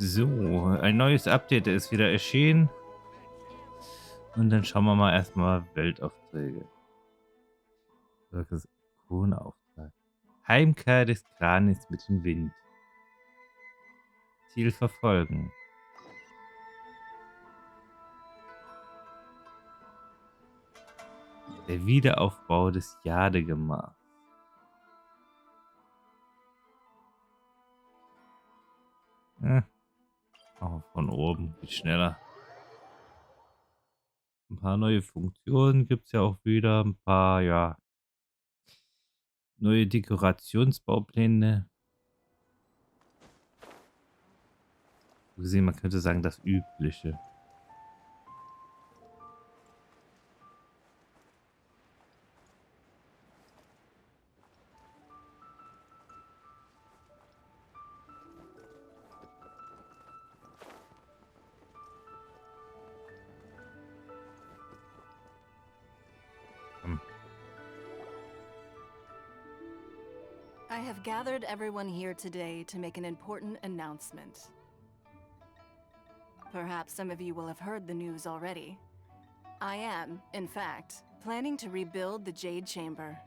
So, ein neues Update ist wieder erschienen. Und dann schauen wir mal erstmal Weltaufträge. Kronauftrag. Heimkehr des Kranis mit dem Wind. Ziel verfolgen. Der Wiederaufbau des Jadegemachs. Machen wir von oben, geht schneller. Ein paar neue Funktionen gibt es ja auch wieder. Ein paar, ja, neue Dekorationsbaupläne. So gesehen, man könnte sagen, das Übliche. Hm. I have gathered everyone here today to make an important announcement. Perhaps some of you will have heard the news already. I am, in fact, planning to rebuild the Jade Chamber.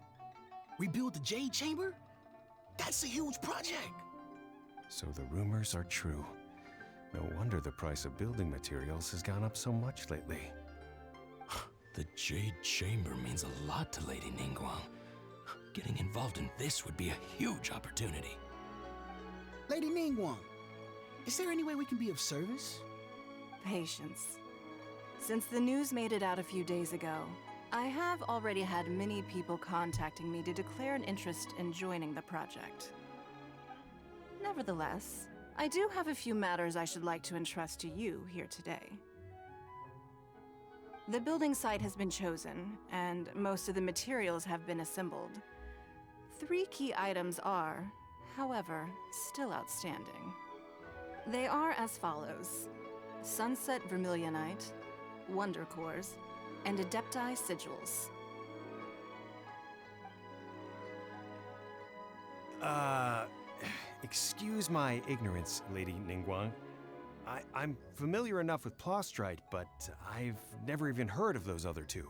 Rebuild the Jade Chamber? That's a huge project! So the rumors are true. No wonder the price of building materials has gone up so much lately. The Jade Chamber means a lot to Lady Ningguang. Getting involved in this would be a huge opportunity. Lady Ningguang, is there any way we can be of service? Patience. Since the news made it out a few days ago, I have already had many people contacting me to declare an interest in joining the project. Nevertheless, I do have a few matters I should like to entrust to you here today. The building site has been chosen, and most of the materials have been assembled. 3 key items are, however, still outstanding. They are as follows: Sunset Vermilionite, Wonder Cores, and Adepti Sigils. Excuse my ignorance, Lady Ningguang. I'm familiar enough with Plostrite, but I've never even heard of those other two.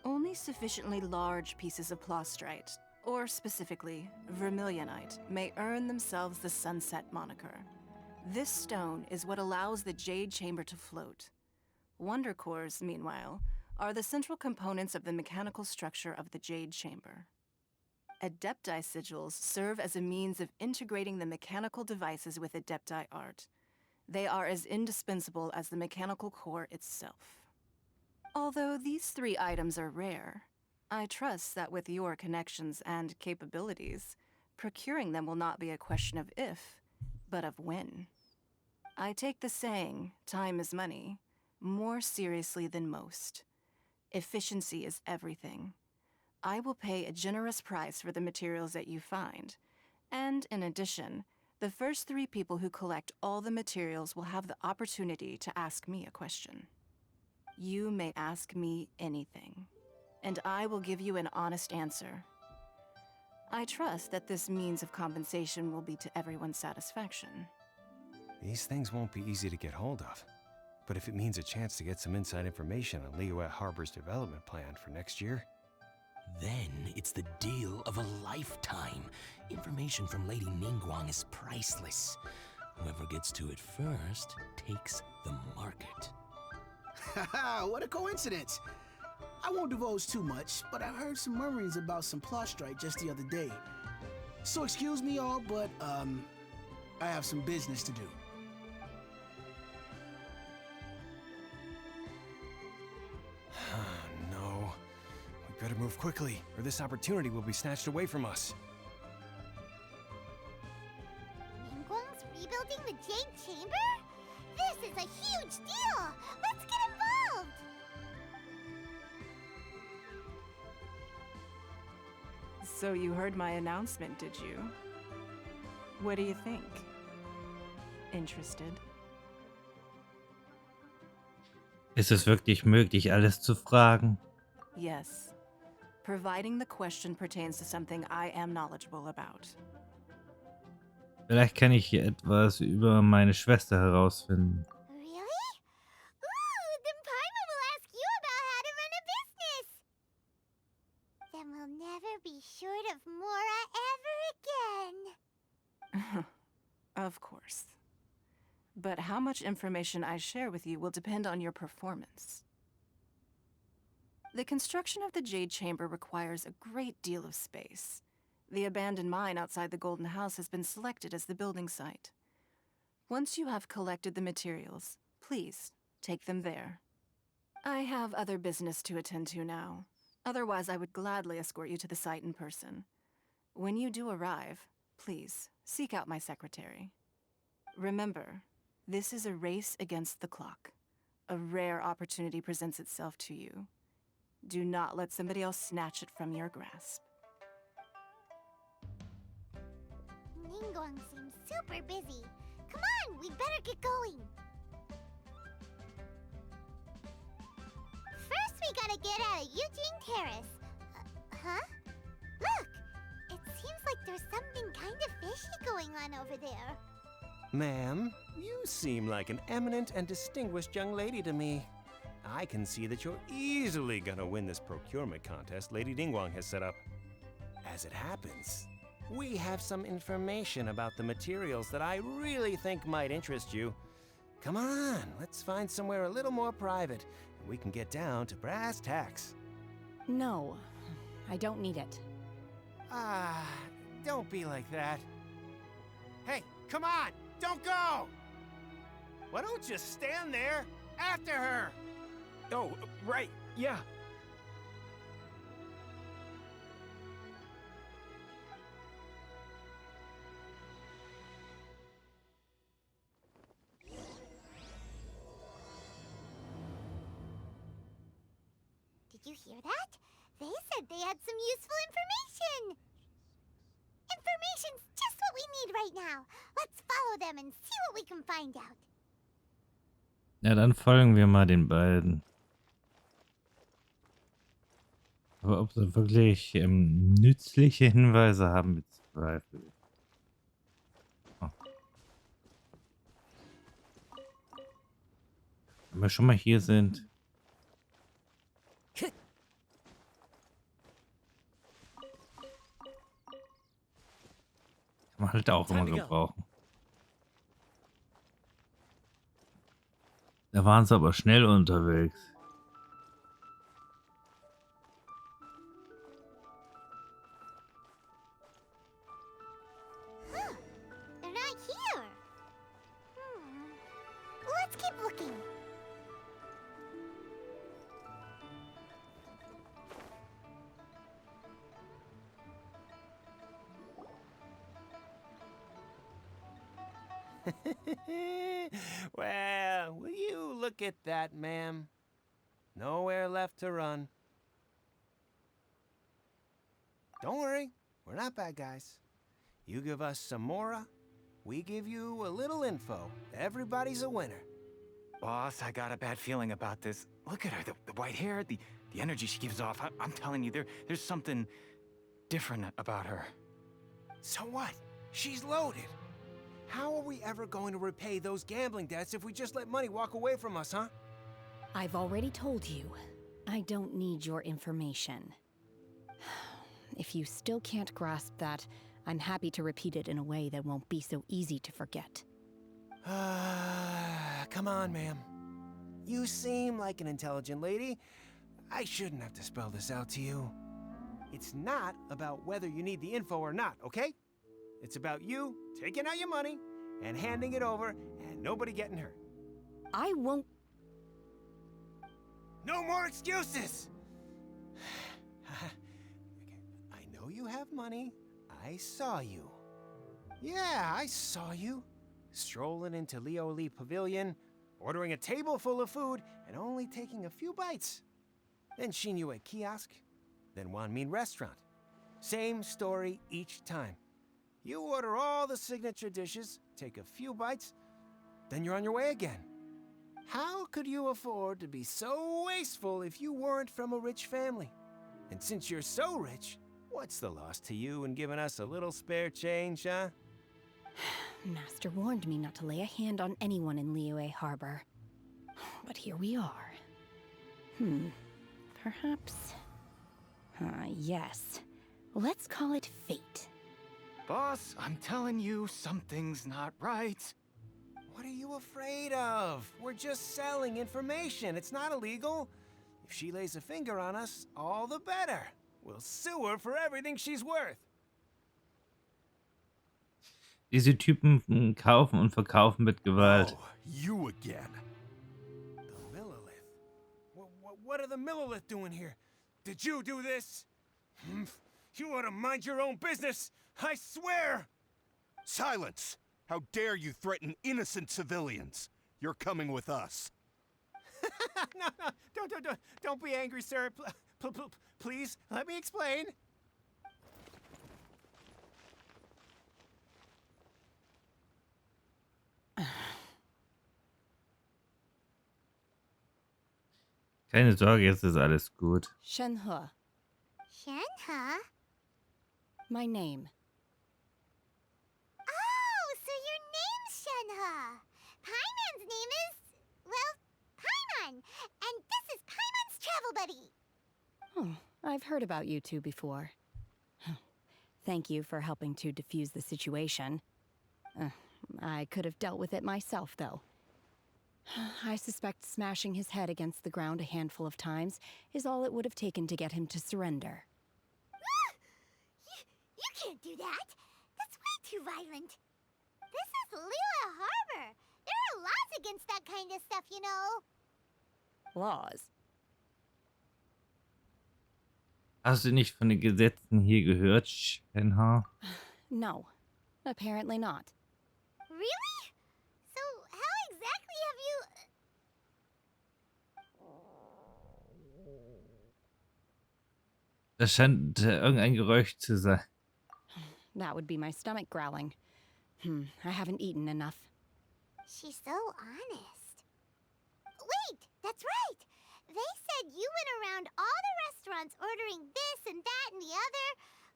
Only sufficiently large pieces of Plostrite, or specifically Vermilionite, may earn themselves the Sunset moniker. This stone is what allows the Jade Chamber to float. Wonder Cores, meanwhile, are the central components of the mechanical structure of the Jade Chamber. Adepti Sigils serve as a means of integrating the mechanical devices with Adepti art. They are as indispensable as the mechanical core itself. Although these 3 items are rare, I trust that with your connections and capabilities, procuring them will not be a question of if, but of when. I take the saying, time is money, more seriously than most. Efficiency is everything. I will pay a generous price for the materials that you find, and in addition, the first 3 people who collect all the materials will have the opportunity to ask me a question. You may ask me anything, and I will give you an honest answer. I trust that this means of compensation will be to everyone's satisfaction. These things won't be easy to get hold of. But if it means a chance to get some inside information on Liyue Harbor's development plan for next year... Then it's the deal of a lifetime. Information from Lady Ningguang is priceless. Whoever gets to it first takes the market. Haha, what a coincidence! I won't divulge too much, but I heard some murmurings about some Plostrite just the other day. So excuse me all, but I have some business to do. No. We better move quickly, or this opportunity will be snatched away from us. Ningguang's rebuilding the Jade Chamber? This is a huge deal! Let's get involved! So you heard my announcement, did you? What do you think? Interested? Ist es wirklich möglich, alles zu fragen? Yes. Providing the question pertains to something I am knowledgeable about. Vielleicht kann ich hier etwas über meine Schwester herausfinden. Really? Ooh, then Paimon will ask you about how to run a business. Then we'll never be short of Mora ever again. Of course. But how much information I share with you will depend on your performance. The construction of the Jade Chamber requires a great deal of space. The abandoned mine outside the Golden House has been selected as the building site. Once you have collected the materials, please take them there. I have other business to attend to now. Otherwise, I would gladly escort you to the site in person. When you do arrive, please seek out my secretary. Remember, this is a race against the clock. A rare opportunity presents itself to you. Do not let somebody else snatch it from your grasp. Ningguang seems super busy. Come on, we better get going. First, we gotta get out of Eugene Terrace. Huh? Look! It seems like there's something kind of fishy going on over there. Ma'am, you seem like an eminent and distinguished young lady to me. I can see that you're easily gonna win this procurement contest Lady Ningguang has set up. As it happens, we have some information about the materials that I really think might interest you. Come on, let's find somewhere a little more private, and we can get down to brass tacks. No, I don't need it. Ah, don't be like that. Hey, come on, don't go! Why don't you stand there after her? Oh, right, yeah. Did you hear that? They said they had some useful information. Information's just what we need right now. Let's follow them and see what we can find out. Ja, dann folgen wir mal den beiden. Aber ob sie wirklich nützliche Hinweise haben, bezweifle ich. Oh. Wenn wir schon mal hier sind. Kann man halt auch immer gebrauchen. Da waren sie aber schnell unterwegs. Huh. They're not here. Let's keep looking. Well, will you look at that, ma'am? Nowhere left to run. Don't worry, we're not bad guys. You give us some Mora, we give you a little info. Everybody's a winner. Boss, I got a bad feeling about this. Look at her, the white hair, the energy she gives off. I'm telling you, there's something different about her. So what? She's loaded. How are we ever going to repay those gambling debts if we just let money walk away from us, huh? I've already told you, I don't need your information. If you still can't grasp that, I'm happy to repeat it in a way that won't be so easy to forget. Come on, ma'am. You seem like an intelligent lady. I shouldn't have to spell this out to you. It's not about whether you need the info or not, okay? It's about you taking out your money and handing it over and nobody getting hurt. I won't. No more excuses! I know you have money. I saw you. Yeah, I saw you. Strolling into Leo Lee Pavilion, ordering a table full of food, and only taking a few bites. Then Shinyue Kiosk, then Wanmin Restaurant. Same story each time. You order all the signature dishes, take a few bites, then you're on your way again. How could you afford to be so wasteful if you weren't from a rich family? And since you're so rich, what's the loss to you in giving us a little spare change, huh? Master warned me not to lay a hand on anyone in Liyue Harbor. But here we are. Perhaps... yes. Let's call it fate. Boss, I'm telling you, something's not right. What are you afraid of? We're just selling information. It's not illegal. If she lays a finger on us, all the better. We'll sue her for everything she's worth. Diese Typen kaufen und verkaufen mit Gewalt. Oh, you again. The Millilith. What are the Millilith doing here? Did you do this? You ought to mind your own business. I swear! Silence! How dare you threaten innocent civilians? You're coming with us. No, don't be angry, sir. Please, let me explain. Keine Sorge, jetzt ist alles gut. Shenhe, Shenhe? my name. Oh, so your name's Shenhe. Paimon's name is, well, Paimon. And this is Paimon's travel buddy. Oh, I've heard about you two before. Thank you for helping to defuse the situation. I could have dealt with it myself, though. I suspect smashing his head against the ground a handful of times is all it would have taken to get him to surrender. You can't do that. That's way too violent. This is Liyue Harbor. There are laws against that kind of stuff, you know. Laws? Hast du nicht von den Gesetzen hier gehört, Shenha? No, apparently not. Really? So how exactly have you... Das scheint irgendein Geräusch zu sein. That would be my stomach growling. I haven't eaten enough. She's so honest. Wait, that's right. They said you went around all the restaurants ordering this and that and the other,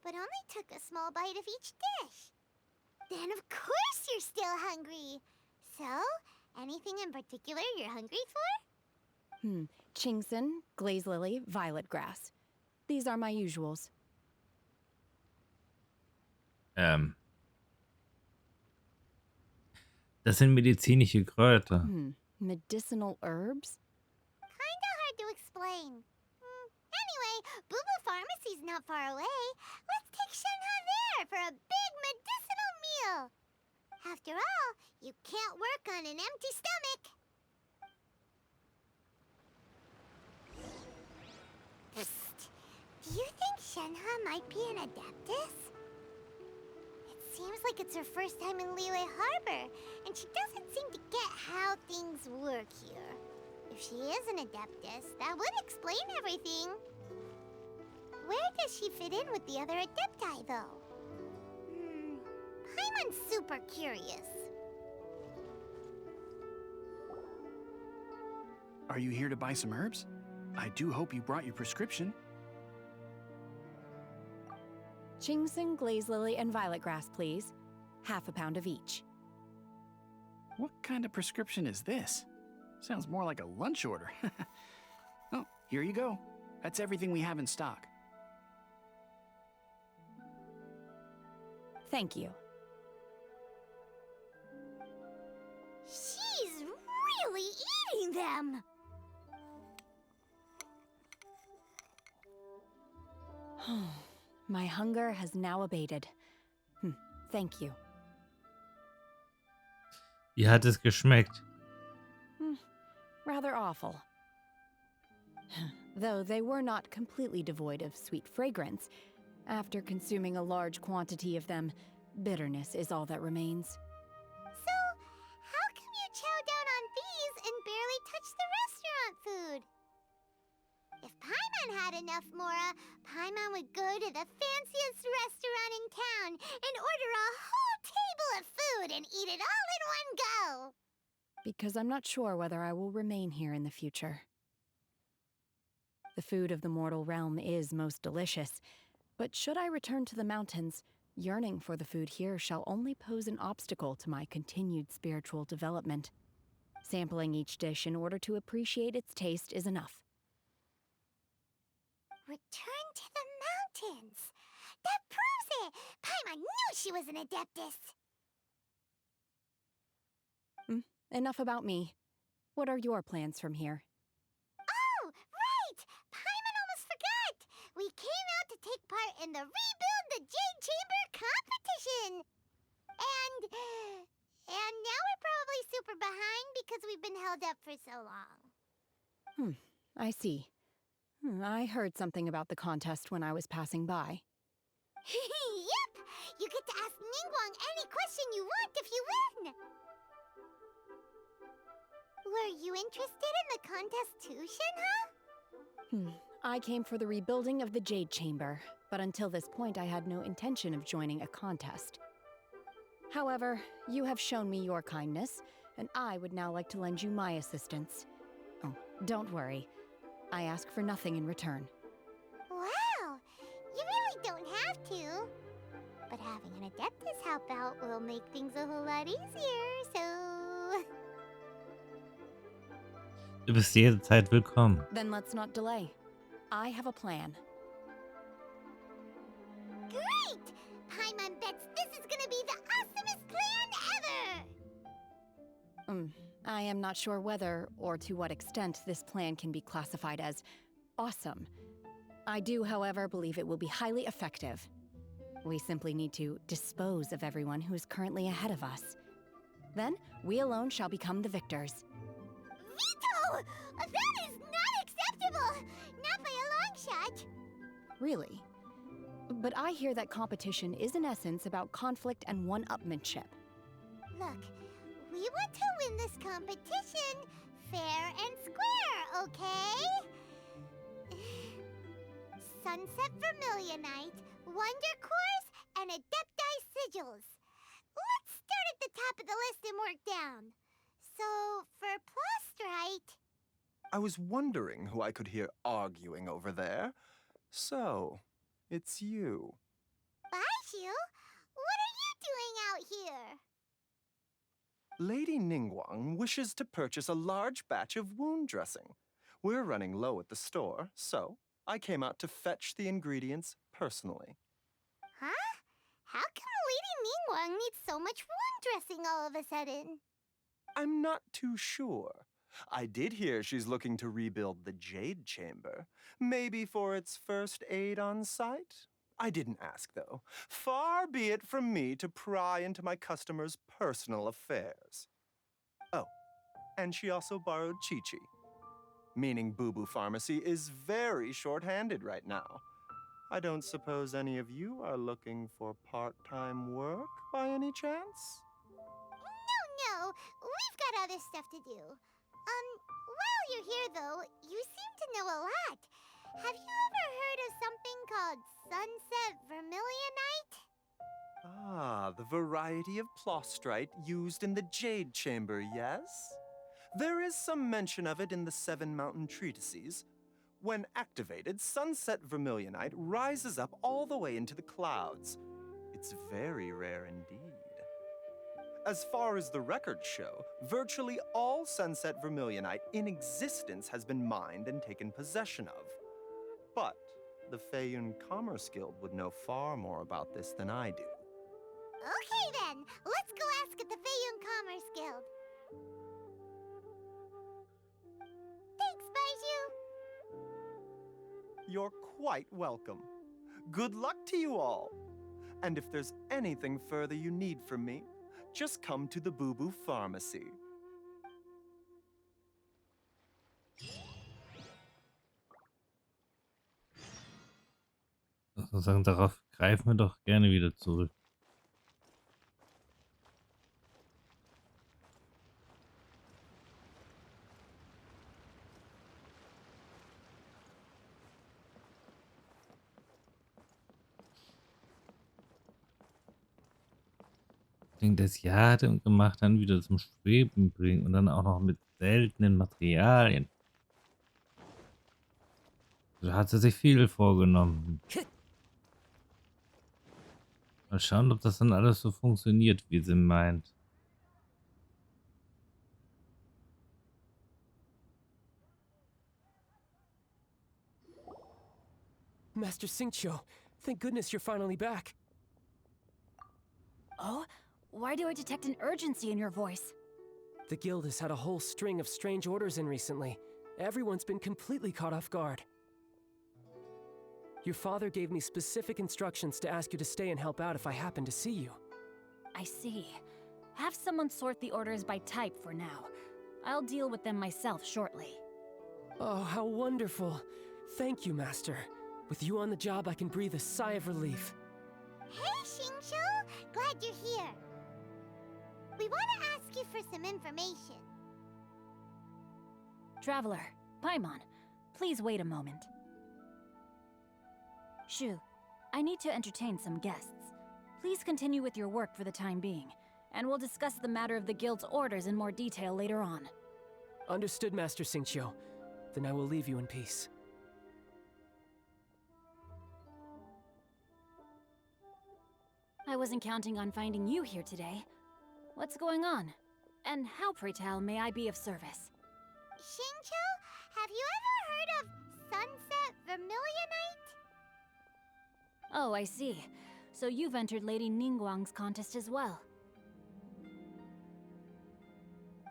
but only took a small bite of each dish. Then of course you're still hungry. So, anything in particular you're hungry for? Chingson, glaze lily, violet grass. These are my usuals. Das sind medizinische Kräuter. Medicinal herbs? Kinda hard to explain. Anyway, Boo Boo Pharmacy's not far away. Let's take Shenhe there for a big medicinal meal. After all, you can't work on an empty stomach. Psst. Do you think Shenhe might be an adeptus? It seems like it's her first time in Liyue Harbor, and she doesn't seem to get how things work here. If she is an adeptus, that would explain everything. Where does she fit in with the other adepti, though? Paimon's super curious. Are you here to buy some herbs? I do hope you brought your prescription. Chingson, glaze lily, and violet grass, please. Half a pound of each. What kind of prescription is this? Sounds more like a lunch order. Oh, here you go. That's everything we have in stock. Thank you. She's really eating them! My hunger has now abated. Thank you. Wie hat es geschmeckt? Rather awful. Though they were not completely devoid of sweet fragrance, after consuming a large quantity of them, bitterness is all that remains. So, how come you chow down on these and barely touch the restaurant food? If Paimon had enough, Mora, Paimon would go to the fanciest restaurant in town and order a whole table of food and eat it all in one go. Because I'm not sure whether I will remain here in the future. The food of the mortal realm is most delicious, but should I return to the mountains, Yearning for the food here shall only pose an obstacle to my continued spiritual development. Sampling each dish in order to appreciate its taste is enough. Return to the mountains. That proves it. Paimon knew she was an adeptus. Enough about me. What are your plans from here? Oh, right! Paimon almost forgot! We came out to take part in the Rebuild the Jade Chamber competition! And now we're probably super behind because we've been held up for so long. I see. I heard something about the contest when I was passing by. Yep! You get to ask Ningguang any question you want if you win! Were you interested in the contest too, Shenhe? I came for the rebuilding of the Jade Chamber, but until this point I had no intention of joining a contest. However, you have shown me your kindness, and I would now like to lend you my assistance. Oh, don't worry. I ask for nothing in return. Wow! You really don't have to. But having an adeptus help out will make things a whole lot easier, so... Du bist jederzeit willkommen. Then let's not delay. I have a plan. Great! Paimon bets this is gonna be the awesomest plan ever! I am not sure whether or to what extent this plan can be classified as awesome. I do, however, believe it will be highly effective. We simply need to dispose of everyone who is currently ahead of us. Then, we alone shall become the victors. Veto! That is not acceptable! Not by a long shot! Really? But I hear that competition is in essence about conflict and one-upmanship. Look, we want to win this competition fair and square, okay? Sunset Vermilionite, Wonder Cores, and Adepti Sigils. Let's start at the top of the list and work down. So, for Plostrite... I was wondering who I could hear arguing over there. So, it's you. Baishu, what are you doing out here? Lady Ningguang wishes to purchase a large batch of wound dressing. We're running low at the store, so I came out to fetch the ingredients personally. Huh? How come Lady Ningguang needs so much wound dressing all of a sudden? I'm not too sure. I did hear she's looking to rebuild the Jade Chamber. Maybe for its first aid on site? I didn't ask, though. Far be it from me to pry into my customers' personal affairs. Oh, and she also borrowed Chi-Chi. Meaning Boo Boo Pharmacy is very short-handed right now. I don't suppose any of you are looking for part-time work by any chance? No, we've got other stuff to do. While you're here, though, you seem to know a lot. Have you ever heard of something called Sunset Vermilionite? Ah, the variety of plostrite used in the Jade Chamber, yes? There is some mention of it in the Seven Mountain Treatises. When activated, Sunset Vermilionite rises up all the way into the clouds. It's very rare indeed. As far as the records show, virtually all Sunset Vermilionite in existence has been mined and taken possession of. But the Feiyun Commerce Guild would know far more about this than I do. Okay then, let's go ask at the Feiyun Commerce Guild. Thanks, Baishu. You're quite welcome. Good luck to you all. And if there's anything further you need from me, just come to the Boo Boo Pharmacy. Sozusagen darauf greifen wir doch gerne wieder zurück. Das Jade gemacht, dann wieder zum Schweben bringen und dann auch noch mit seltenen Materialien. Da hat sie sich viel vorgenommen. Mal schauen, ob das dann alles so funktioniert, wie sie meint. Master Xingqiu, thank goodness you're finally back. Oh? Why do I detect an urgency in your voice? The guild has had a whole string of strange orders in recently. Everyone's been completely caught off guard. Your father gave me specific instructions to ask you to stay and help out if I happen to see you. I see. Have someone sort the orders by type for now. I'll deal with them myself shortly. Oh, how wonderful. Thank you, Master. With you on the job, I can breathe a sigh of relief. Hey, Xingqiu! Glad you're here. We want to ask you for some information. Traveler, Paimon, please wait a moment. Shu, I need to entertain some guests. Please continue with your work for the time being, and we'll discuss the matter of the guild's orders in more detail later on. Understood, Master Xingqiu. Then I will leave you in peace. I wasn't counting on finding you here today. What's going on? And how, pray tell, may I be of service? Xingqiu, have you ever heard of Sunset Vermilionite? Oh, I see. So you've entered Lady Ningguang's contest as well.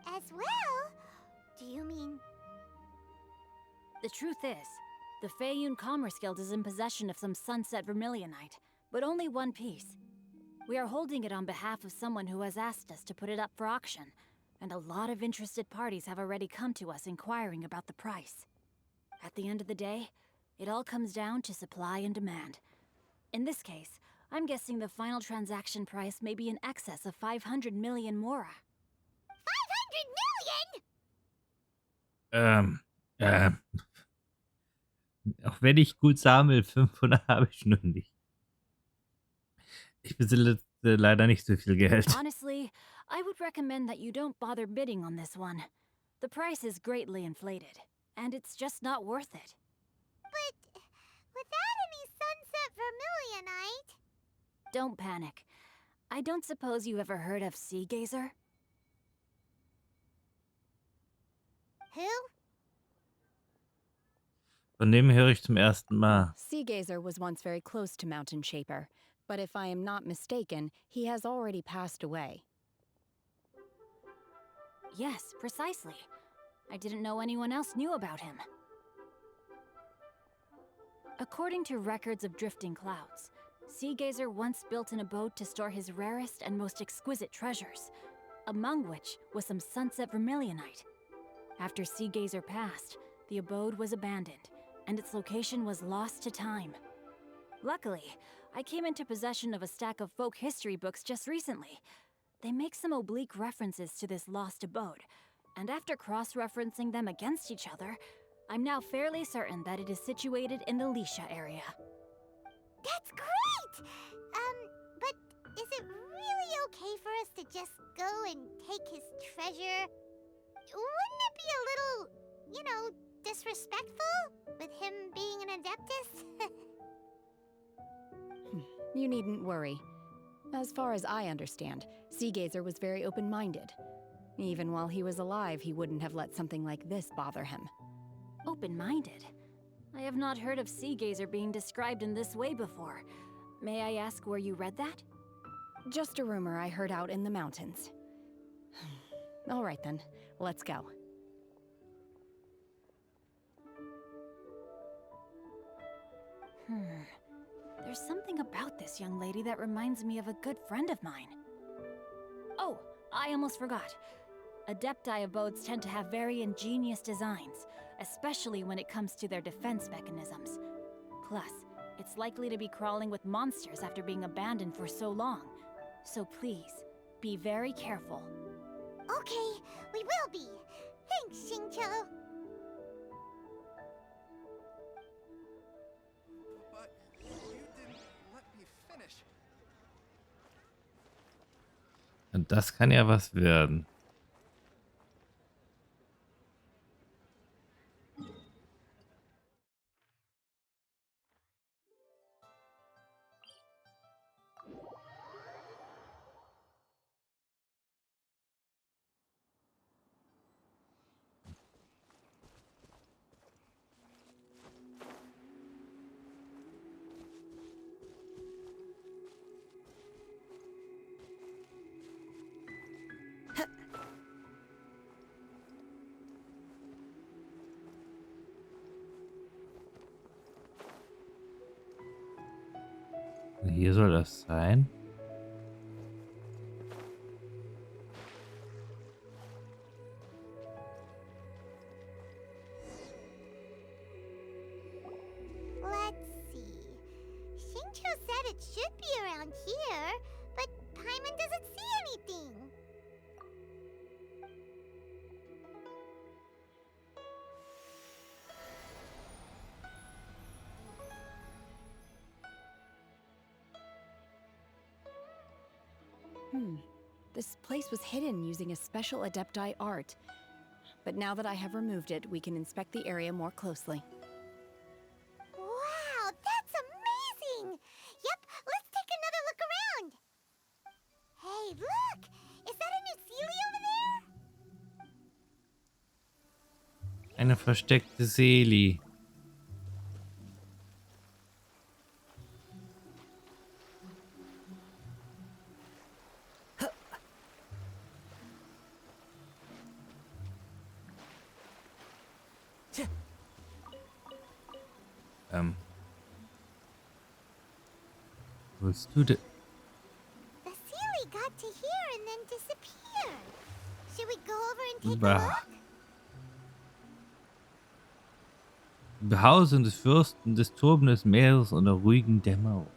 As well? Do you mean... The truth is, the Feiyun Commerce Guild is in possession of some Sunset Vermilionite, but only one piece. We are holding it on behalf of someone who has asked us to put it up for auction, and a lot of interested parties have already come to us inquiring about the price. At the end of the day, it all comes down to supply and demand. In this case, I'm guessing the final transaction price may be in excess of 500 million Mora. 500 million?! Auch wenn ich gut sammle, 500 habe ich noch nicht. Ich besitze leider nicht so viel Geld. Honestly, I would recommend that you don't bother bidding on this one. The price is greatly inflated, and it's just not worth it. But without any Sunset Vermilionite... Don't panic. I don't suppose you ever heard of Sea Gazer? Who? Von dem höre ich zum ersten Mal. Sea Gazer was once very close to Mountain Shaper, but if I am not mistaken, he has already passed away. Yes, precisely. I didn't know anyone else knew about him. According to records of drifting clouds, Sea Gazer once built an abode to store his rarest and most exquisite treasures, among which was some Sunset Vermilionite. After Sea Gazer passed, the abode was abandoned, and its location was lost to time. Luckily, I came into possession of a stack of folk history books just recently. They make some oblique references to this lost abode, and after cross-referencing them against each other, I'm now fairly certain that it is situated in the Lisha area. That's great! But is it really okay for us to just go and take his treasure? Wouldn't it be a little, you know, disrespectful? With him being an Adeptus? You needn't worry. As far as I understand, Sea Gazer was very open-minded. Even while he was alive, he wouldn't have let something like this bother him. Open-minded? I have not heard of Sea Gazer being described in this way before. May I ask where you read that? Just a rumor I heard out in the mountains. All right then, let's go. There's something about this young lady that reminds me of a good friend of mine. Oh, I almost forgot. Adepti abodes tend to have very ingenious designs, especially when it comes to their defense mechanisms. Plus, it's likely to be crawling with monsters after being abandoned for so long. So please, be very careful. Okay, we will be. Thanks, Xingqiu. But you didn't let me finish. Und das kann ja was werden. Hier soll das sein. Let's see. Shincho said it should be around here, but Paimon doesn't see anything. This place was hidden using a special Adepti art. But now that I have removed it, we can inspect the area more closely. Wow, that's amazing! Yep, let's take another look around. Hey, look! Is that a new Sealy over there? Eine versteckte Seele. Was du denn? The Sealy got to here and then disappeared. Should we go over and take a Bah. look? Behausung des Fürsten des Turms des Meeres und der ruhigen Dämmerung.